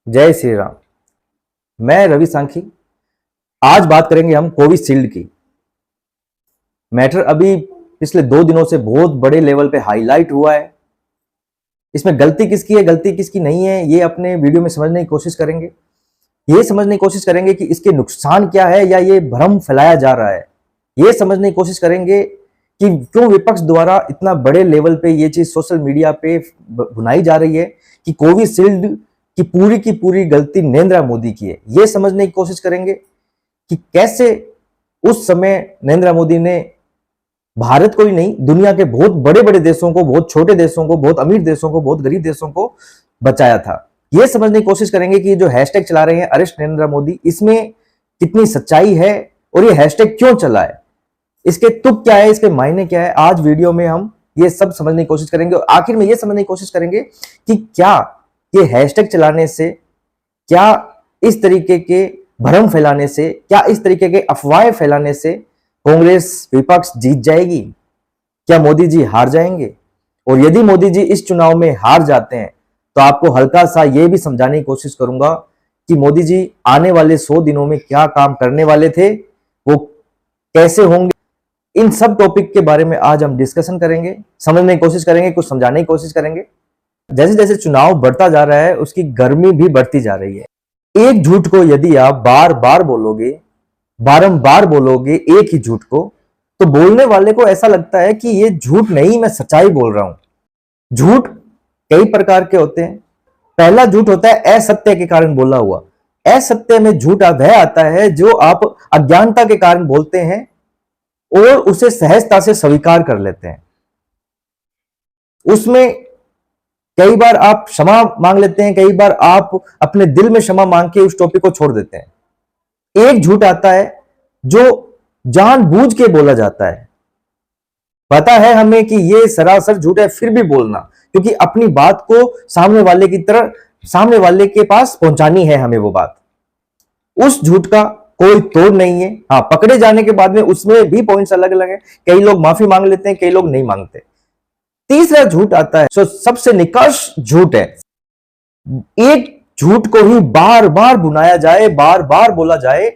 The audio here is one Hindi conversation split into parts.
जय श्री राम। मैं रवि सांखी। आज बात करेंगे हम कोविशील्ड की। मैटर अभी पिछले 2 दिनों से बहुत बड़े लेवल पे हाईलाइट हुआ है। इसमें गलती किसकी है, गलती किसकी नहीं है, ये अपने वीडियो में समझने की कोशिश करेंगे। ये समझने की कोशिश करेंगे कि इसके नुकसान क्या है या ये भ्रम फैलाया जा रहा है। ये समझने की कोशिश करेंगे कि क्यों विपक्ष द्वारा इतना बड़े लेवल पे ये चीज सोशल मीडिया पे बुनाई जा रही है कि कोविशील्ड की पूरी गलती नरेंद्र मोदी की है। ये समझने की कोशिश करेंगे कि कैसे उस समय नरेंद्र मोदी ने भारत को ही नहीं, दुनिया के बहुत बड़े बड़े देशों को, बहुत छोटे देशों को, बहुत अमीर देशों को, बहुत गरीब देशों को बचाया था। यह समझने की कोशिश करेंगे कि जो हैशटैग चला रहे हैं अरेस्ट नरेंद्र मोदी, इसमें कितनी सच्चाई है और ये हैशटैग क्यों चला है, इसके तुक क्या है, इसके मायने क्या है। आज वीडियो में हम ये सब समझने की कोशिश करेंगे और आखिर में ये समझने की कोशिश करेंगे कि क्या ये हैशटैग चलाने से, क्या इस तरीके के भ्रम फैलाने से, क्या इस तरीके के अफवाहें फैलाने से कांग्रेस विपक्ष जीत जाएगी? क्या मोदी जी हार जाएंगे? और यदि मोदी जी इस चुनाव में हार जाते हैं तो आपको हल्का सा यह भी समझाने की कोशिश करूंगा कि मोदी जी आने वाले 100 दिनों में क्या काम करने वाले थे, वो कैसे होंगे। इन सब टॉपिक के बारे में आज हम डिस्कशन करेंगे, समझने की कोशिश करेंगे, कुछ समझाने की कोशिश करेंगे। जैसे जैसे चुनाव बढ़ता जा रहा है उसकी गर्मी भी बढ़ती जा रही है। एक झूठ को यदि आप बार बार बोलोगे, बारंबार बोलोगे एक ही झूठ को, तो बोलने वाले को ऐसा लगता है कि ये झूठ नहीं, मैं सच्चाई बोल रहा हूं। झूठ कई प्रकार के होते हैं। पहला झूठ होता है असत्य के कारण बोला हुआ। असत्य में झूठ वह आता है जो आप अज्ञानता के कारण बोलते हैं और उसे सहजता से स्वीकार कर लेते हैं। उसमें कई बार आप क्षमा मांग लेते हैं, कई बार आप अपने दिल में क्षमा मांग के उस टॉपिक को छोड़ देते हैं। एक झूठ आता है जो जानबूझ के बोला जाता है, पता है हमें कि ये सरासर झूठ है, फिर भी बोलना, क्योंकि अपनी बात को सामने वाले की तरह, सामने वाले के पास पहुंचानी है हमें वो बात। उस झूठ का कोई तोड़ नहीं है। हाँ, पकड़े जाने के बाद में उसमें भी पॉइंट्स अलग अलग है। कई लोग माफी मांग लेते हैं, कई लोग नहीं मांगते। तीसरा झूठ आता है जो सबसे निकष झूठ है। एक झूठ को ही बार बार बुनाया जाए, बार बार बोला जाए।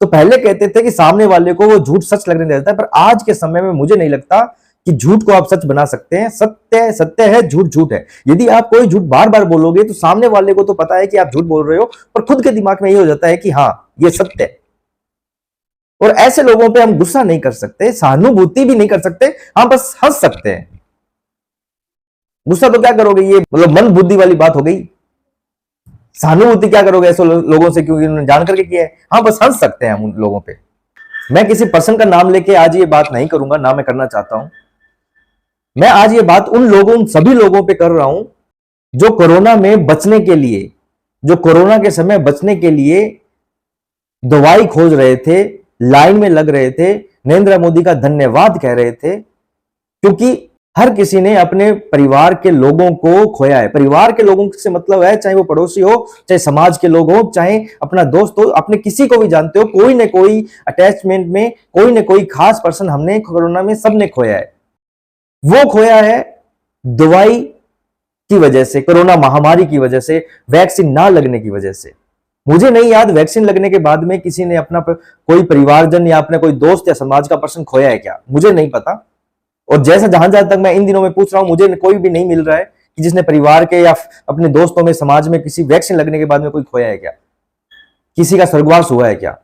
तो पहले कहते थे कि सामने वाले को वो झूठ सच लगने देता है, पर आज के समय में मुझे नहीं लगता कि झूठ को आप सच बना सकते हैं। सत्य सत्य है, झूठ झूठ है। यदि आप कोई झूठ बार बार बोलोगे तो सामने वाले को तो पता है कि आप झूठ बोल रहे हो, पर खुद के दिमाग में ये हो जाता है कि हाँ ये सत्य है। और ऐसे लोगों पे हम गुस्सा नहीं कर सकते, सहानुभूति भी नहीं कर सकते, हम बस हंस सकते हैं। गुस्सा तो क्या करोगे, ये मतलब मंद बुद्धि वाली बात हो गई। सहानुभूति क्या करोगे ऐसे लोगों से, क्योंकि उन्होंने जान करके किया है। हाँ, बस हंस सकते हैं हम उन लोगों पे। मैं किसी पर्सन का नाम लेके आज ये बात नहीं करूंगा, ना मैं करना चाहता हूं। मैं आज ये बात उन सभी लोगों पे कर रहा हूं जो कोरोना में बचने के लिए, जो कोरोना के समय बचने के लिए दवाई खोज रहे थे, लाइन में लग रहे थे, नरेंद्र मोदी का धन्यवाद कह रहे थे, क्योंकि हर किसी ने अपने परिवार के लोगों को खोया है। परिवार के लोगों से मतलब है चाहे वो पड़ोसी हो, चाहे समाज के लोग हो, चाहे अपना दोस्त हो, अपने किसी को भी जानते हो, कोई ना कोई अटैचमेंट में कोई ना कोई खास पर्सन हमने कोरोना में सबने खोया है। वो खोया है दवाई की वजह से, कोरोना महामारी की वजह से, वैक्सीन ना लगने की वजह से। मुझे नहीं याद वैक्सीन लगने के बाद में किसी ने अपना कोई परिवारजन या अपने कोई दोस्त या समाज का पर्सन खोया है क्या, मुझे नहीं पता। और जैसा जहां तक मैं इन दिनों में पूछ रहा हूं, मुझे कोई भी नहीं मिल रहा है कि जिसने परिवार के या अपने दोस्तों में, समाज में किसी वैक्सीन लगने के बाद में कोई खोया है क्या, किसी का स्वर्गवास हुआ है क्या।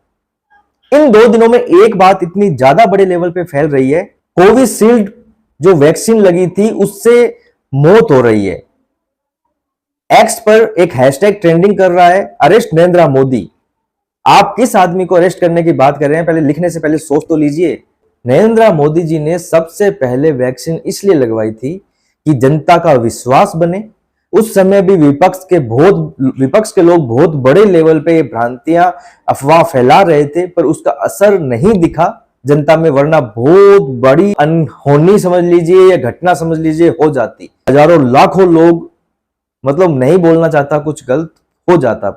इन 2 दिनों में एक बात इतनी ज्यादा बड़े लेवल पे फैल रही है, कोविशील्ड जो वैक्सीन लगी थी उससे मौत हो रही है। एक्स पर एक हैशटैग ट्रेंडिंग कर रहा है, अरेस्ट नरेंद्र मोदी। आप किस आदमी को अरेस्ट करने की बात कर रहे हैं, पहले लिखने से पहले सोच तो लीजिए। नरेंद्र मोदी जी ने सबसे पहले वैक्सीन इसलिए लगवाई थी कि जनता का विश्वास बने। उस समय भी विपक्ष के लोग बहुत बड़े लेवल पे भ्रांतियां, अफवाह फैला रहे थे, पर उसका असर नहीं दिखा जनता में, वरना बहुत बड़ी अनहोनी समझ लीजिए या घटना समझ लीजिए हो जाती। हजारों लाखों लोग, मतलब नहीं बोलना चाहता, कुछ गलत हो जाता,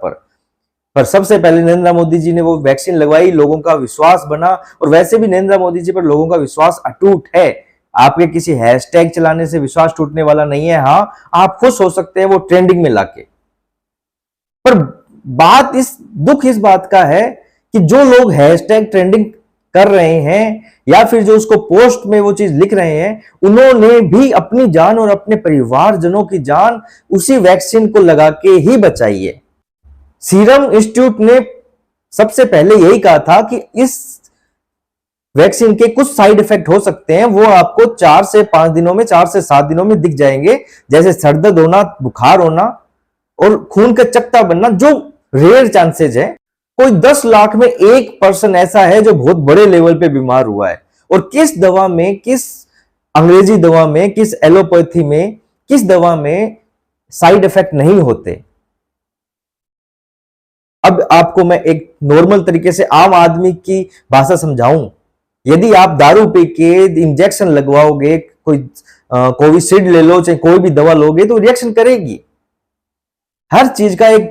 पर सबसे पहले नरेंद्र मोदी जी ने वो वैक्सीन लगवाई, लोगों का विश्वास बना। और वैसे भी नरेंद्र मोदी जी पर लोगों का विश्वास अटूट है। आपके किसी हैशटैग चलाने से विश्वास टूटने वाला नहीं है। हाँ, आप खुश हो सकते हैं वो ट्रेंडिंग में लाके, पर बात दुख इस बात का है कि जो लोग हैशटैग ट्रेंडिंग कर रहे हैं या फिर जो उसको पोस्ट में वो चीज लिख रहे हैं, उन्होंने भी अपनी जान और अपने परिवारजनों की जान उसी वैक्सीन को लगा के ही बचाई है। सीरम इंस्टीट्यूट ने सबसे पहले यही कहा था कि इस वैक्सीन के कुछ साइड इफेक्ट हो सकते हैं, वो आपको 4 से 5 दिनों में, 4 से 7 दिनों में दिख जाएंगे, जैसे सर दर्द होना, बुखार होना और खून का चकत्ता बनना, जो रेयर चांसेज है। कोई 10 लाख में 1% ऐसा है जो बहुत बड़े लेवल पे बीमार हुआ है। और किस दवा में, किस अंग्रेजी दवा में, किस एलोपैथी में, किस दवा में साइड इफेक्ट नहीं होते। अब आपको मैं एक नॉर्मल तरीके से आम आदमी की भाषा समझाऊं, यदि आप दारू पी के इंजेक्शन लगवाओगे, कोई कोविशील्ड ले लो, चाहे कोई भी दवा लोगे तो रिएक्शन करेगी। हर चीज का एक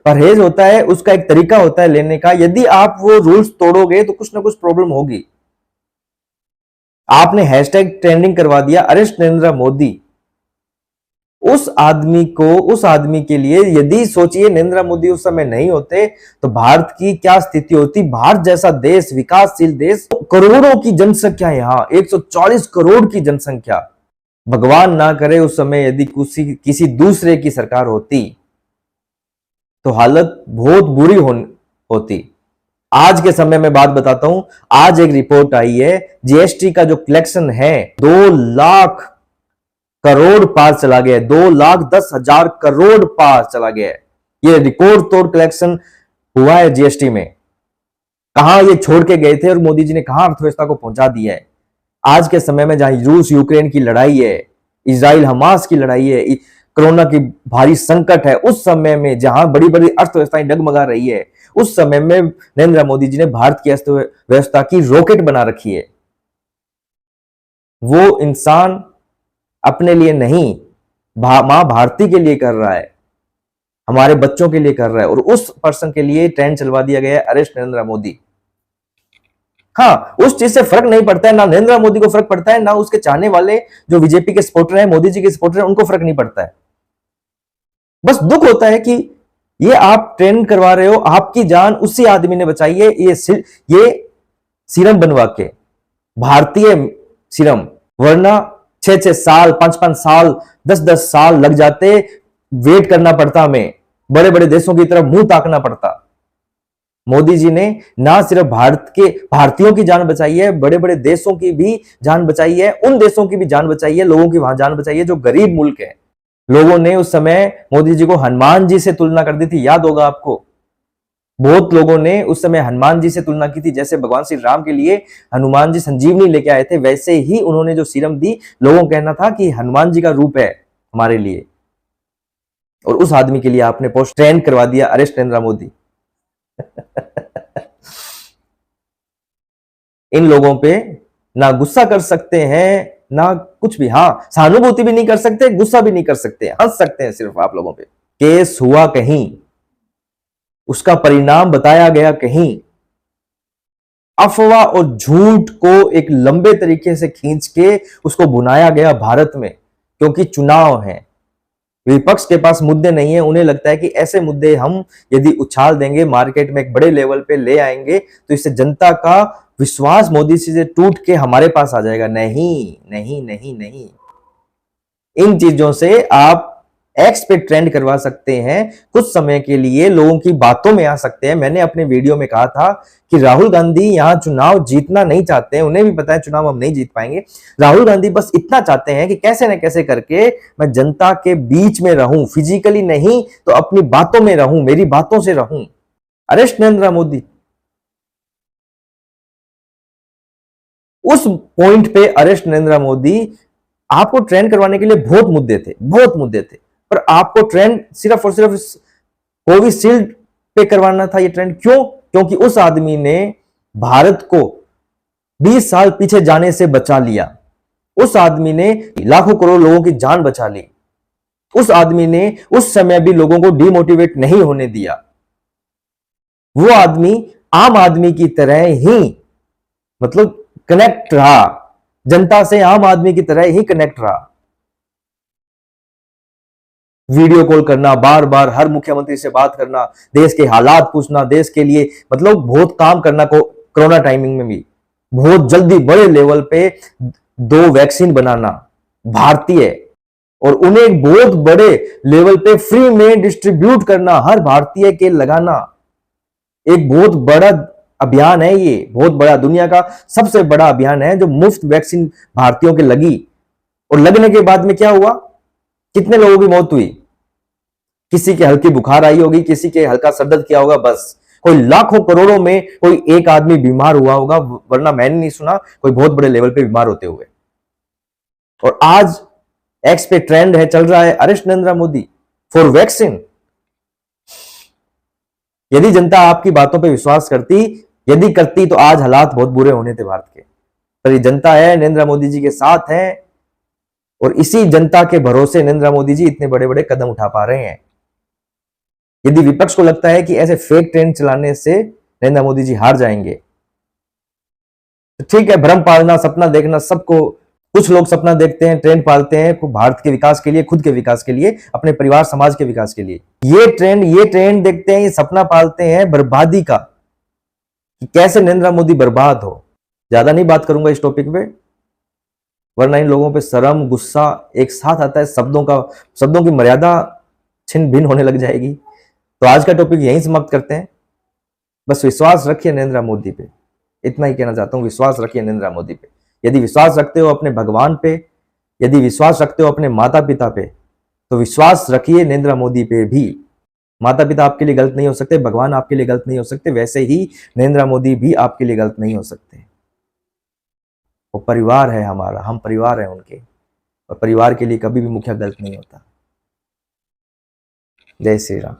परहेज होता है, उसका एक तरीका होता है लेने का। यदि आप वो रूल्स तोड़ोगे तो कुछ ना कुछ प्रॉब्लम होगी। आपने हैशटैग ट्रेंडिंग करवा दिया, अरेस्ट नरेंद्र मोदी। उस आदमी के लिए, यदि सोचिए नरेंद्र मोदी उस समय नहीं होते तो भारत की क्या स्थिति होती। भारत जैसा देश, विकासशील देश, करोड़ों की जनसंख्या, यहां 140 करोड़ की जनसंख्या। भगवान ना करे उस समय यदि किसी दूसरे की सरकार होती तो हालत बहुत बुरी होती। आज के समय में बात बताता हूं, आज एक रिपोर्ट आई है, जीएसटी का जो कलेक्शन है 2 लाख करोड़ पार चला गया है, 2,10,000 करोड़ पार चला गया है। ये रिकॉर्ड तोड़ कलेक्शन हुआ है जीएसटी में। कहां ये छोड़ के गए थे और मोदी जी ने कहां अर्थव्यवस्था को पहुंचा दिया है। आज के समय में जहां रूस यूक्रेन की लड़ाई है, इजराइल हमास की लड़ाई है, कोरोना की भारी संकट है, उस समय में जहां बड़ी बड़ी अर्थव्यवस्थाएं डगमगा रही है, उस समय में नरेंद्र मोदी जी ने भारत की अर्थव्यवस्था की रॉकेट बना रखी है। वो इंसान अपने लिए नहीं, मां भारती के लिए कर रहा है, हमारे बच्चों के लिए कर रहा है। और उस पर्सन के लिए ट्रेंड चलवा दिया गया है, अरेस्ट नरेंद्र मोदी। हाँ, उस चीज से फर्क नहीं पड़ता है, ना नरेंद्र मोदी को फर्क पड़ता है, ना उसके चाहने वाले जो बीजेपी के सपोर्टर हैं, मोदी जी के सपोर्टर हैं, उनको फर्क नहीं पड़ता है। बस दुख होता है कि ये आप ट्रेंड करवा रहे हो, आपकी जान उसी आदमी ने बचाई है, ये सीरम बनवा के, भारतीय सीरम। वरना 6-6 साल, 5-5 साल, 10-10 साल लग जाते, वेट करना पड़ता, हमें बड़े बड़े देशों की तरफ मुंह ताकना पड़ता। मोदी जी ने ना सिर्फ भारतीयों की जान बचाई है, बड़े बड़े देशों की भी जान बचाई है, उन देशों की भी जान बचाई है, लोगों की वहां जान बचाई है जो गरीब मुल्क है। लोगों ने उस समय मोदी जी को हनुमान जी से तुलना कर दी थी, याद होगा आपको। बहुत लोगों ने उस समय हनुमान जी से तुलना की थी, जैसे भगवान श्री राम के लिए हनुमान जी संजीवनी लेके आए थे, वैसे ही उन्होंने जो सीरम दी, लोगों को कहना था कि हनुमान जी का रूप है हमारे लिए। और उस आदमी के लिए आपने पोस्ट ट्रेंड करवा दिया, अरेस्ट नरेंद्र मोदी। इन लोगों पे ना गुस्सा कर सकते हैं, ना कुछ भी। हाँ, सहानुभूति भी नहीं कर सकते, गुस्सा भी नहीं कर सकते, हंस सकते हैं सिर्फ आप लोगों पे। केस हुआ कहीं, उसका परिणाम बताया गया कहीं, अफवाह और झूठ को एक लंबे तरीके से खींच के उसको बुनाया गया भारत में, क्योंकि चुनाव है, विपक्ष के पास मुद्दे नहीं है। उन्हें लगता है कि ऐसे मुद्दे हम यदि उछाल देंगे, मार्केट में एक बड़े लेवल पे ले आएंगे, तो इससे जनता का विश्वास मोदी जी से टूट के हमारे पास आ जाएगा। नहीं नहीं नहीं नहीं, इन चीजों से आप एक्स पे ट्रेंड करवा सकते हैं, कुछ समय के लिए लोगों की बातों में आ सकते हैं। मैंने अपने वीडियो में कहा था कि राहुल गांधी यहां चुनाव जीतना नहीं चाहते हैं, उन्हें भी पता है चुनाव हम नहीं जीत पाएंगे। राहुल गांधी बस इतना चाहते हैं कि कैसे न कैसे करके मैं जनता के बीच में रहूं, फिजिकली नहीं तो अपनी बातों में रहूं, मेरी बातों से रहूं। अरेस्ट नरेंद्र मोदी, उस पॉइंट पे अरेस्ट नरेंद्र मोदी। आपको ट्रेंड करवाने के लिए बहुत मुद्दे थे, बहुत मुद्दे थे, पर आपको ट्रेंड सिर्फ और सिर्फ कोविशील्ड पे करवाना था। ये ट्रेंड क्यों? क्योंकि उस आदमी ने भारत को 20 साल पीछे जाने से बचा लिया। उस आदमी ने लाखों करोड़ लोगों की जान बचा ली। उस आदमी ने उस समय भी लोगों को डिमोटिवेट नहीं होने दिया। वो आदमी आम आदमी की तरह ही, मतलब कनेक्ट रहा जनता से, आम आदमी की तरह ही कनेक्ट रहा। वीडियो कॉल करना, बार बार हर मुख्यमंत्री से बात करना, देश के हालात पूछना, देश के लिए मतलब बहुत काम करना को कोरोना टाइमिंग में भी, बहुत जल्दी बड़े लेवल पे 2 वैक्सीन बनाना भारतीय, और उन्हें एक बहुत बड़े लेवल पे फ्री में डिस्ट्रीब्यूट करना, हर भारतीय के लगाना। एक बहुत बड़ा अभियान है ये, बहुत बड़ा, दुनिया का सबसे बड़ा अभियान है जो मुफ्त वैक्सीन भारतीयों के लगी। और लगने के बाद में क्या हुआ, कितने लोगों की मौत हुई? किसी के हल्की बुखार आई होगी, किसी के हल्का सर दर्द किया होगा, बस। कोई लाखों करोड़ों में कोई एक आदमी बीमार हुआ होगा, वरना मैंने नहीं सुना कोई बहुत बड़े लेवल पे बीमार होते हुए। और आज एक्स पे ट्रेंड है, चल रहा है, arrest Narendra Modi for vaccine. यदि जनता आपकी बातों पे विश्वास करती, यदि करती, तो आज हालात बहुत बुरे होने थे भारत के। पर ये जनता है, नरेंद्र मोदी जी के साथ है, और इसी जनता के भरोसे नरेंद्र मोदी जी इतने बड़े बड़े कदम उठा पा रहे हैं। यदि विपक्ष को लगता है कि ऐसे फेक ट्रेंड चलाने से नरेंद्र मोदी जी हार जाएंगे, तो ठीक है, भ्रम पालना, सपना देखना सबको, कुछ लोग सपना देखते हैं, ट्रेंड पालते हैं भारत के विकास के लिए, खुद के विकास के लिए, अपने परिवार समाज के विकास के लिए। ये ट्रेंड देखते हैं, ये सपना पालते हैं बर्बादी का, कि कैसे नरेंद्र मोदी बर्बाद हो। ज्यादा नहीं बात करूंगा इस टॉपिक पे, वरना इन लोगों पे शर्म गुस्सा एक साथ आता है, शब्दों की मर्यादा छिन्न भिन्न होने लग जाएगी। तो आज का टॉपिक यहीं समाप्त करते हैं। बस विश्वास रखिए नरेंद्र मोदी पे, इतना ही कहना चाहता हूं, विश्वास रखिए नरेंद्र मोदी पे। यदि विश्वास रखते हो अपने भगवान पे, यदि विश्वास रखते हो अपने माता पिता पे, तो विश्वास रखिए नरेंद्र मोदी पे भी। माता पिता आपके लिए गलत नहीं हो सकते, भगवान आपके लिए गलत नहीं हो सकते, वैसे ही नरेंद्र मोदी भी आपके लिए गलत नहीं हो सकते। वो परिवार है हमारा, हम परिवार हैं उनके, और परिवार के लिए कभी भी मुखिया गलत नहीं होता। जय श्री राम।